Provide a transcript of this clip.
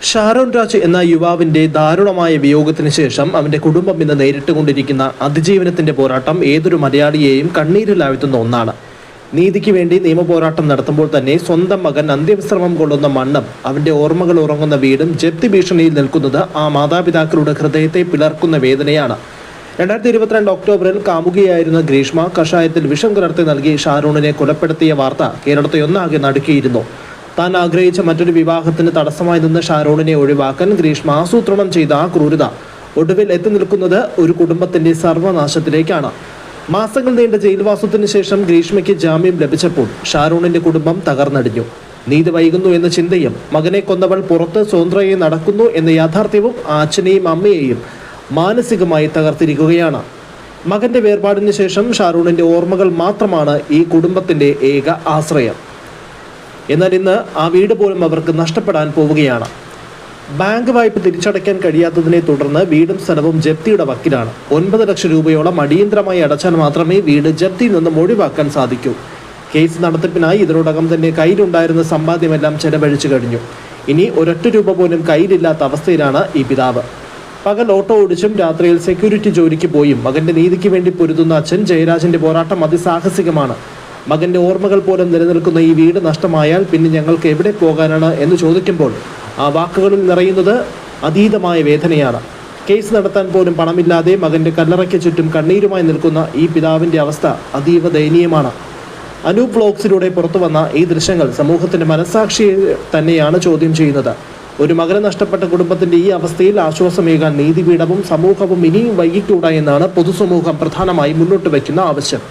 ഷാരോൺ രാജ് എന്ന യുവാവിന്റെ ദാരുണമായ വിയോഗത്തിന് ശേഷം അവന്റെ കുടുംബം ഇന്ന് നേരിട്ടുകൊണ്ടിരിക്കുന്ന അതിജീവനത്തിന്റെ പോരാട്ടം ഏതൊരു മലയാളിയെയും കണ്ണീരിലാഴ്ത്തുന്ന ഒന്നാണ്. നീതിക്ക് വേണ്ടി നിയമപോരാട്ടം നടത്തുമ്പോൾ തന്നെ സ്വന്തം മകൻ അന്ത്യവിശ്രമം കൊള്ളുന്ന മണ്ണും അവന്റെ ഓർമ്മകൾ ഉറങ്ങുന്ന വീടും ജപ്തി ഭീഷണിയിൽ നിൽക്കുന്നത് ആ മാതാപിതാക്കളുടെ ഹൃദയത്തെ പിളർക്കുന്ന വേദനയാണ്. 2022 ഒക്ടോബറിൽ കാമുകിയായിരുന്ന ഗ്രീഷ്മ കഷായത്തിൽ വിഷം കലർത്തി നൽകി ഷാരോണിനെ കൊലപ്പെടുത്തിയ വാർത്ത കേരളത്തെ ഒന്നാകെ നടുക്കിയിരുന്നു. താൻ ആഗ്രഹിച്ച മറ്റൊരു വിവാഹത്തിന് തടസ്സമായി നിന്ന ഷാരോണിനെ ഒഴിവാക്കാൻ ഗ്രീഷ്മ ആസൂത്രണം ചെയ്ത ആ ക്രൂരത ഒടുവിൽ എത്തി നിൽക്കുന്നത് ഒരു കുടുംബത്തിന്റെ സർവനാശത്തിലേക്കാണ്. മാസങ്ങൾ നീണ്ട ജയിൽവാസത്തിന് ശേഷം ഗ്രീഷ്മയ്ക്ക് ജാമ്യം ലഭിച്ചപ്പോൾ ഷാരോണിന്റെ കുടുംബം തകർന്നടിഞ്ഞു. നീതി വൈകുന്നു എന്ന ചിന്തയും മകനെ കൊന്നവൾ പുറത്ത് സ്വതന്ത്രയെ നടക്കുന്നു എന്ന യാഥാർത്ഥ്യവും ആ അച്ഛനെയും അമ്മയെയും മാനസികമായി തകർത്തിരിക്കുകയാണ്. മകന്റെ വേർപാടിന് ശേഷം ഷാരോണിന്റെ ഓർമ്മകൾ മാത്രമാണ് ഈ കുടുംബത്തിന്റെ ഏക ആശ്രയം. എന്നാൽ ഇന്ന് ആ വീട് പോലും അവർക്ക് നഷ്ടപ്പെടാൻ പോവുകയാണ്. ബാങ്ക് വായ്പ തിരിച്ചടയ്ക്കാൻ കഴിയാത്തതിനെ തുടർന്ന് വീടും സ്ഥലവും ജപ്തിയുടെ വക്കിലാണ്. 9 ലക്ഷം രൂപയോളം അടിയന്തരമായി അടച്ചാൽ മാത്രമേ വീട് ജപ്തിയിൽ നിന്നും ഒഴിവാക്കാൻ സാധിക്കൂ. കേസ് നടത്തിപ്പിനായി ഇതിനോടകം തന്നെ കയ്യിലുണ്ടായിരുന്ന സമ്പാദ്യമെല്ലാം ചെലവഴിച്ചു കഴിഞ്ഞു. ഇനി ഒരൊറ്റ രൂപ പോലും കയ്യിലില്ലാത്ത അവസ്ഥയിലാണ് ഈ പിതാവ്. പകൽ ഓട്ടോ ഓടിച്ചും രാത്രിയിൽ സെക്യൂരിറ്റി ജോലിക്ക് പോയും മകന്റെ നീതിക്ക് വേണ്ടി പൊരുതുന്ന അച്ഛൻ ജയരാജന്റെ പോരാട്ടം അതിസാഹസികമാണ്. മകന്റെ ഓർമ്മകൾ പോലും നിലനിൽക്കുന്ന ഈ വീട് നഷ്ടമായാൽ പിന്നെ ഞങ്ങൾക്ക് എവിടെ പോകാനാണ് എന്ന് ചോദിക്കുമ്പോൾ ആ വാക്കുകളിൽ നിറയുന്നത് അതീതമായ വേദനയാണ്. കേസ് നടത്താൻ പോലും പണമില്ലാതെ മകന്റെ കല്ലറയ്ക്ക് ചുറ്റും കണ്ണീരുമായി നിൽക്കുന്ന ഈ പിതാവിന്റെ അവസ്ഥ അതീവ ദയനീയമാണ്. അനൂപ് വ്ലോഗ്സിലൂടെ പുറത്തു വന്ന ഈ ദൃശ്യങ്ങൾ സമൂഹത്തിന്റെ മനസ്സാക്ഷിയെ തന്നെയാണ് ചോദ്യം ചെയ്യുന്നത്. ഒരു മകനെ നഷ്ടപ്പെട്ട കുടുംബത്തിന്റെ ഈ അവസ്ഥയിൽ ആശ്വാസമേകാൻ നീതിപീഠവും സമൂഹവും ഇനിയും വൈകിക്കൂടാ എന്നാണ് പൊതുസമൂഹം പ്രധാനമായി മുന്നോട്ട് വയ്ക്കുന്ന ആവശ്യം.